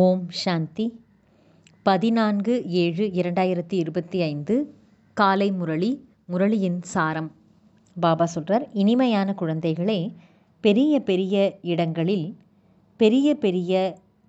ஓம் சாந்தி. 14/7/2025 காலை முரளி. முரளியின் சாரம். பாபா சொல்கிறார், இனிமையான குழந்தைகளே, பெரிய பெரிய இடங்களில் பெரிய பெரிய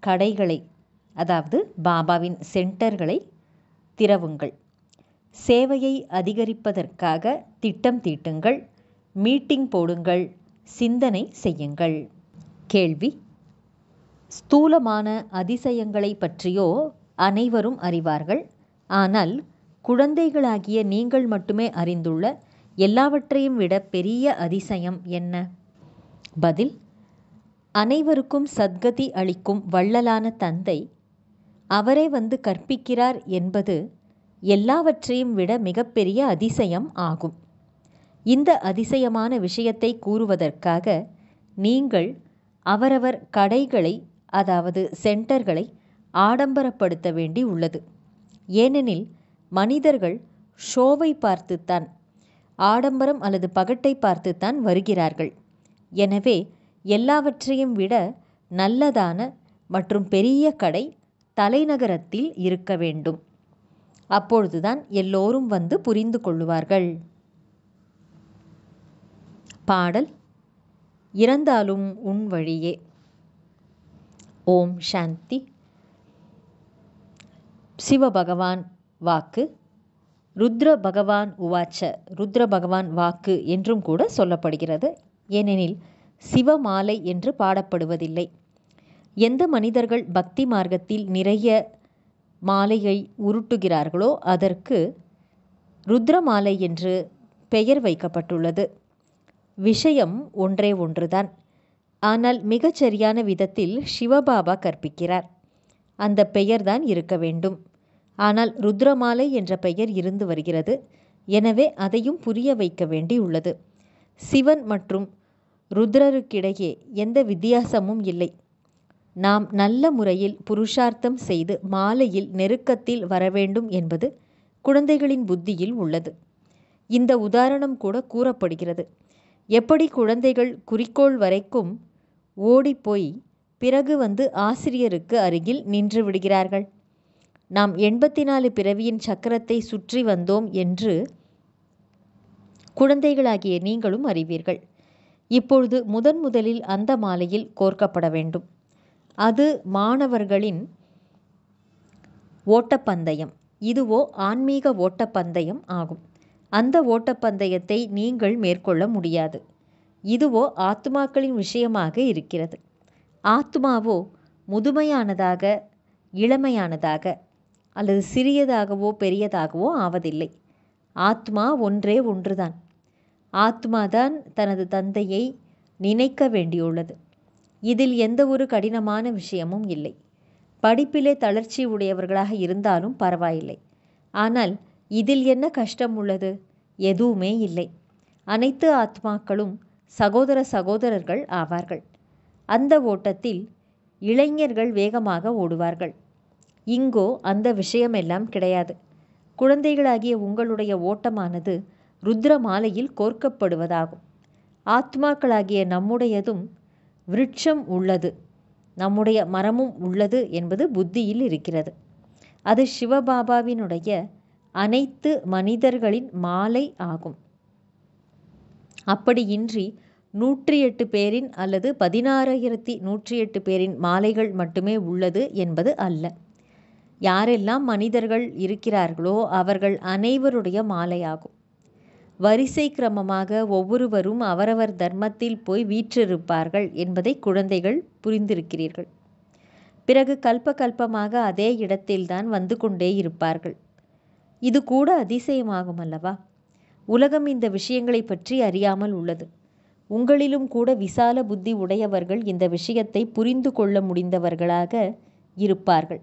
கடைகளை, அதாவது பாபாவின் சென்டர்களை திறவுங்கள். சேவையை அதிகரிப்பதற்காக திட்டம் தீட்டுங்கள், மீட்டிங் போடுங்கள், சிந்தனை செய்யுங்கள். கேள்வி: ஸ்தூலமான அதிசயங்களை பற்றியோ அனைவரும் அறிவார்கள். ஆனால் குழந்தைகளாகிய நீங்கள் மட்டுமே அறிந்துள்ள எல்லாவற்றையும் விட பெரிய அதிசயம் என்ன? பதில்: அனைவருக்கும் சத்கதி அளிக்கும் வள்ளலான தந்தை அவரே வந்து கற்பிக்கிறார் என்பது எல்லாவற்றையும் விட மிகப்பெரிய அதிசயம் ஆகும். இந்த அதிசயமான விஷயத்தை கூறுவதற்காக நீங்கள் அவரவர் கடைகளை, அதாவது சென்டர்களை ஆடம்பரப்படுத்த வேண்டி உள்ளது. ஏனெனில் மனிதர்கள் ஷோவை பார்த்துத்தான், ஆடம்பரம் அல்லது பகட்டை பார்த்துத்தான் வருகிறார்கள். எனவே எல்லாவற்றையும் விட நல்லதான மற்றும் பெரிய கடை தலைநகரத்தில் இருக்க வேண்டும். அப்பொழுதுதான் எல்லோரும் வந்து புரிந்து கொள்ளுவார்கள். பாடல்: இறந்தாலும் உன் வழியே. ஓம் சாந்தி. சிவபகவான் வாக்கு. ருத்ர பகவான் உவாச்ச. ருத்ர பகவான் வாக்கு என்றும் கூட சொல்லப்படுகிறது. ஏனெனில் சிவமாலை என்று பாடப்படுவதில்லை. எந்த மனிதர்கள் பக்தி மார்க்கத்தில் நிறைய மாலையை உருட்டுகிறார்களோ அதற்கு ருத்ரமாலை என்று பெயர் வைக்கப்பட்டுள்ளது. விஷயம் ஒன்றே ஒன்றுதான். ஆனால் மிகச் சரியான விதத்தில் சிவபாபா கற்பிக்கிறார். அந்த பெயர்தான் இருக்க வேண்டும். ஆனால் ருத்ரமாலை என்ற பெயர் இருந்து வருகிறது. எனவே அதையும் புரிய வைக்க வேண்டி உள்ளது. சிவன் மற்றும் ருத்ரருக்கிடையே எந்த வித்தியாசமும் இல்லை. நாம் நல்ல முறையில் புருஷார்த்தம் செய்து மாலையில் நெருக்கத்தில் வரவேண்டும் என்பது குழந்தைகளின் புத்தியில் உள்ளது. இந்த உதாரணம் கூட கூறப்படுகிறது. எப்படி குழந்தைகள் குறிக்கோள் வரைக்கும் ஓடிப்போய் பிறகு வந்து ஆசிரியருக்கு அருகில் நின்று விடுகிறார்கள். நாம் 84 பிறவியின் சக்கரத்தை சுற்றி வந்தோம் என்று குழந்தைகளாகிய நீங்களும் அறிவீர்கள். இப்பொழுது முதலில் அந்த மாலையில் கோர்க்கப்பட வேண்டும். அது மாணவர்களின் ஓட்டப்பந்தயம். இதுவோ ஆன்மீக ஓட்டப்பந்தயம் ஆகும். அந்த ஓட்டப்பந்தயத்தை நீங்கள் மேற்கொள்ள முடியாது. இதுவோ ஆத்மாக்களின் விஷயமாக இருக்கிறது. ஆத்மாவோ முதுமையானதாக, இளமையானதாக அல்லது சிறியதாகவோ பெரியதாகவோ ஆவதில்லை. ஆத்மா ஒன்றே ஒன்றுதான். ஆத்மாதான் தனது தந்தையை நினைக்க வேண்டியுள்ளது. இதில் எந்த ஒரு கடினமான விஷயமும் இல்லை. படிப்பிலே தளர்ச்சி உடையவர்களாக இருந்தாலும் பரவாயில்லை. ஆனால் இதில் என்ன கஷ்டம் உள்ளது? எதுவுமே இல்லை. அனைத்து ஆத்மாக்களும் சகோதர சகோதரர்கள் ஆவார்கள். அந்த ஓட்டத்தில் இளைஞர்கள் வேகமாக ஓடுவார்கள். இங்கோ அந்த விஷயமெல்லாம் கிடையாது. குழந்தைகளாகிய உங்களுடைய ஓட்டமானது ருத்ர மாலையில் கோர்க்கப்படுவதாகும். ஆத்மாக்களாகிய நம்முடையதும் விருட்சம் உள்ளது, நம்முடைய மரமும் உள்ளது என்பது புத்தியில் இருக்கிறது. அது சிவபாபாவினுடைய அனைத்து மனிதர்களின் மாலை ஆகும். அப்படியின்றி 108 பேரின் அல்லது 16,108 பேரின் மாலைகள் மட்டுமே உள்ளது என்பது அல்ல. யாரெல்லாம் மனிதர்கள் இருக்கிறார்களோ அவர்கள் அனைவருடைய மாலையாகும். வரிசை கிரமமாக ஒவ்வொருவரும் அவரவர் தர்மத்தில் போய் வீற்றிருப்பார்கள் என்பதை குழந்தைகள் புரிந்திருக்கிறீர்கள். பிறகு கல்பமாக அதே இடத்தில்தான் வந்து கொண்டே இருப்பார்கள். இது கூட அதிசயமாகும் அல்லவா? உலகம் இந்த விஷயங்களை பற்றி அறியாமல் உள்ளது. உங்களிலும் கூட விசால புத்தி உடையவர்கள் இந்த விஷயத்தை புரிந்து கொள்ள முடிந்தவர்களாக இருப்பார்கள்.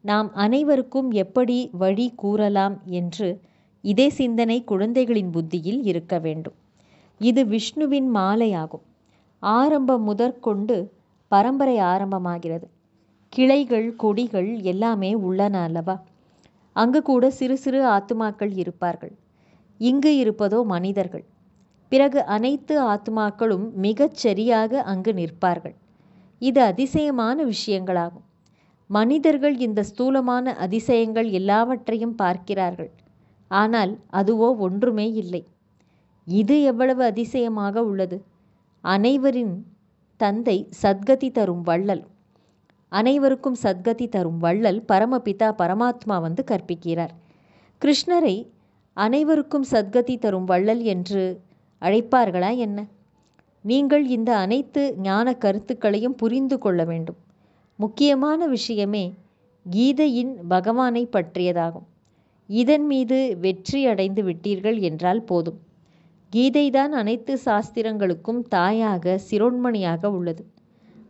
நாம் அனைவருக்கும் எப்படி வழி கூறலாம் என்று இதே சிந்தனை குழந்தைகளின் புத்தியில் இருக்க வேண்டும். இது விஷ்ணுவின் மாலையாகும். ஆரம்பம் முதற்கொண்டு பரம்பரை ஆரம்பமாகிறது. கிளைகள், கொடிகள் எல்லாமே உள்ளன அல்லவா? அங்கு கூட சிறு சிறு ஆத்துமாக்கள் இருப்பார்கள். இங்கு இருப்பதோ மனிதர்கள். பிறகு அனைத்து ஆத்மாக்களும் மிகச் சரியாக அங்கு நிற்பார்கள். இது அதிசயமான விஷயங்களாகும். மனிதர்கள் இந்த ஸ்தூலமான அதிசயங்கள் எல்லாவற்றையும் பார்க்கிறார்கள். ஆனால் அதுவோ ஒன்றுமே இல்லை. இது எவ்வளவு அதிசயமாக உள்ளது! அனைவரின் தந்தை சத்கதி தரும் வள்ளல். அனைவருக்கும் சத்கதி தரும் வள்ளல் பரமபிதா பரமாத்மா வந்து கற்பிக்கிறார். கிருஷ்ணரை அனைவருக்கும் சத்கதி தரும் வள்ளல் என்று அழைப்பார்களா என்ன? நீங்கள் இந்த அனைத்து ஞான கருத்துக்களையும் புரிந்து கொள்ள வேண்டும். முக்கியமான விஷயமே கீதையின் பகவானை பற்றியதாகும். இதன் மீது வெற்றி அடைந்து விட்டீர்கள் என்றால் போதும். கீதைதான் அனைத்து சாஸ்திரங்களுக்கும் தாயாக சிரோன்மணியாக உள்ளது.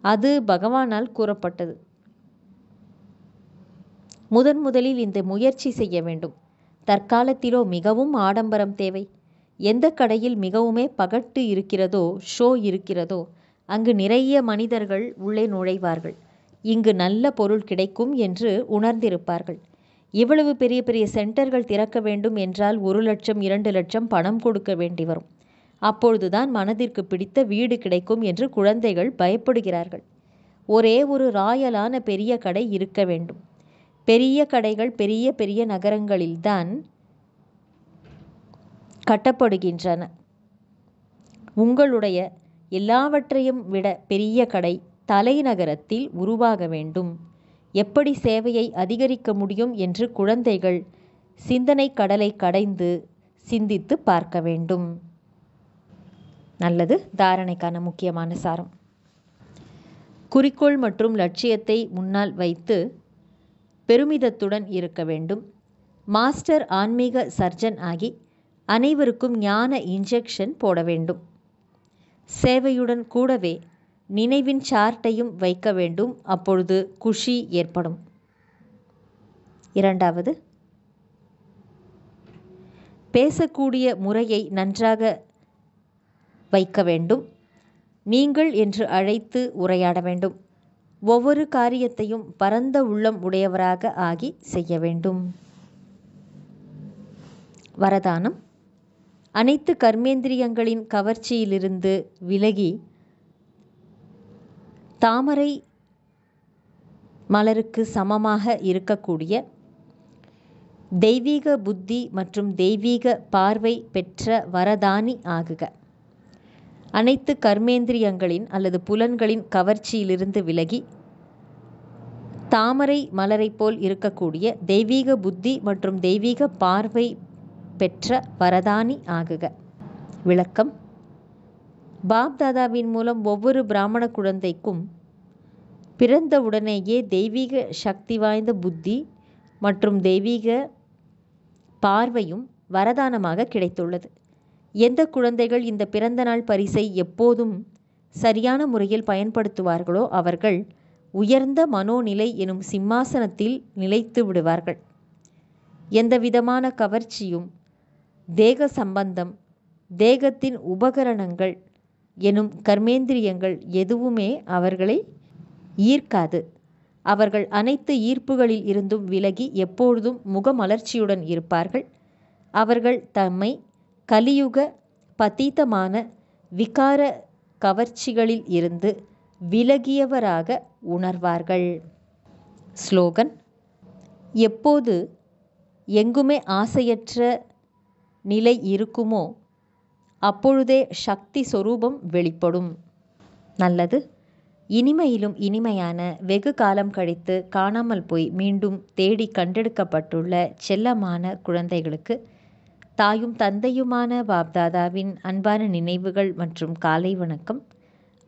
அது பகவானால் கூறப்பட்டது. முதலில் இந்த முயற்சி செய்ய வேண்டும். தற்காலத்திலோ மிகவும் ஆடம்பரம் தேவை. எந்த கடையில் மிகவுமே பகட்டு இருக்கிறதோ, ஷோ இருக்கிறதோ, அங்கு நிறைய மனிதர்கள் உள்ளே நுழைவார்கள். இங்கு நல்ல பொருள் கிடைக்கும் என்று உணர்ந்திருப்பார்கள். இவ்வளவு பெரிய பெரிய சென்டர்கள் திறக்க வேண்டும் என்றால் 1 லட்சம் 2 லட்சம் பணம் கொடுக்க வேண்டி வரும். அப்பொழுதுதான் மனதிற்கு பிடித்த வீடு கிடைக்கும் என்று குழந்தைகள் பயப்படுகிறார்கள். ஒரே ஒரு ராயலான பெரிய கடை இருக்க வேண்டும். பெரிய கடைகள் பெரிய பெரிய நகரங்களில்தான் கட்டப்படுகின்றன. உங்களுடைய எல்லாவற்றையும் விட பெரிய கடை தலைநகரத்தில் உருவாக வேண்டும். எப்படி சேவையை அதிகரிக்க முடியும் என்று குழந்தைகள் சிந்தனை கடலை கடைந்து சிந்தித்து பார்க்க வேண்டும். நல்லது. தாரணைக்கான முக்கியமான சாரம்: குறிக்கோள் மற்றும் லட்சியத்தை முன்னால் வைத்து பெருமிதத்துடன் இருக்க வேண்டும். மாஸ்டர் ஆன்மீக சர்ஜன் ஆகி அனைவருக்கும் ஞான இன்ஜெக்ஷன் போட வேண்டும். சேவையுடன் கூடவே நினைவின் சார்ட்டையும் வைக்க வேண்டும். அப்பொழுது குஷி ஏற்படும். 2வது, பேசக்கூடிய முறையை நன்றாக வைக்க வேண்டும். நீங்கள் என்று அழைத்து உரையாட வேண்டும். ஒவ்வொரு காரியத்தையும் பரந்த உள்ளம் உடையவராக ஆகி செய்ய வேண்டும். வரதானம்: அனைத்து கர்மேந்திரியங்களின் கவர்ச்சியிலிருந்து விலகி தாமரை மலருக்கு சமமாக இருக்கக்கூடிய தெய்வீக புத்தி மற்றும் தெய்வீக பார்வை பெற்ற வரதானி ஆகுக. அனைத்து கர்மேந்திரியங்களின் அல்லது புலன்களின் கவர்ச்சியிலிருந்து விலகி தாமரை மலரை போல் இருக்கக்கூடிய தெய்வீக புத்தி மற்றும் தெய்வீக பார்வை பெற்ற வரதானி ஆகுக. விளக்கம்: பாப்தாதாவின் மூலம் ஒவ்வொரு பிராமண குழந்தைக்கும் பிறந்தவுடனேயே தெய்வீக சக்தி வாய்ந்த புத்தி மற்றும் தெய்வீக பார்வையும் வரதானமாக கிடைத்துள்ளது. எந்த குழந்தைகள் இந்த பிறந்தநாள் பரிசை எப்போதும் சரியான முறையில் பயன்படுத்துவார்களோ அவர்கள் உயர்ந்த மனோநிலை எனும் சிம்மாசனத்தில் நிலைத்து விடுவார்கள். எந்தவிதமான கவர்ச்சியும், தேக சம்பந்தம், தேகத்தின் உபகரணங்கள் எனும் கர்மேந்திரியங்கள் எதுவுமே அவர்களை ஈர்க்காது. அவர்கள் அனைத்து ஈர்ப்புகளில் இருந்தும் விலகி எப்பொழுதும் முகமலர்ச்சியுடன் இருப்பார்கள். அவர்கள் தம்மை கலியுக பதீதமான விகார கவர்ச்சிகளில் இருந்து விலகியவராக உணர்வார்கள். ஸ்லோகன்: எப்போது எங்குமே ஆசையற்ற நிலை இருக்குமோ அப்பொழுதே சக்தி சொரூபம் வெளிப்படும். நல்லது. இனிமையிலும் இனிமையான, வெகு காலம் கழித்து காணாமல் போய் மீண்டும் தேடி கண்டெடுக்கப்பட்டுள்ள செல்லமான குழந்தைகளுக்கு தாயும் தந்தையுமான பாப்தாதாவின் அன்பான நினைவுகள் மற்றும் காலை வணக்கம்.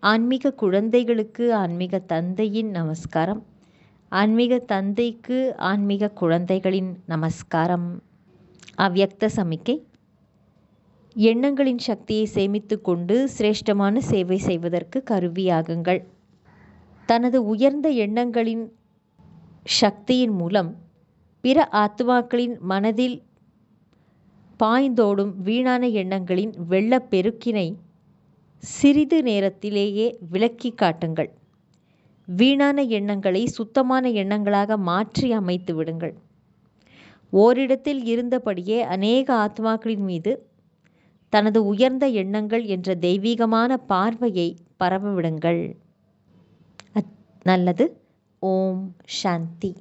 ஆன்மீக குழந்தைகளுக்கு ஆன்மீக தந்தையின் நமஸ்காரம். ஆன்மீக தந்தைக்கு ஆன்மீக குழந்தைகளின் நமஸ்காரம். அவ்யக்த சமிக்கை: எண்ணங்களின் சக்தியை சேமித்து கொண்டு சிரேஷ்டமான சேவை செய்வதற்கு கருவியாகுங்கள். தனது உயர்ந்த எண்ணங்களின் சக்தியின் மூலம் பிற ஆத்மாக்களின் மனதில் பாய்ந்தோடும் வீணான எண்ணங்களின் வெள்ளப்பெருக்கினை சிறிது நேரத்திலேயே விளக்கி காட்டுங்கள். வீணான எண்ணங்களை சுத்தமான எண்ணங்களாக மாற்றி அமைத்து விடுங்கள். ஓரிடத்தில் இருந்தபடியே அநேக ஆத்மாக்களின் மீது தனது உயர்ந்த எண்ணங்கள் என்ற தெய்வீகமான பார்வையை பரவவிடுங்கள். நல்லது. ஓம் சாந்தி.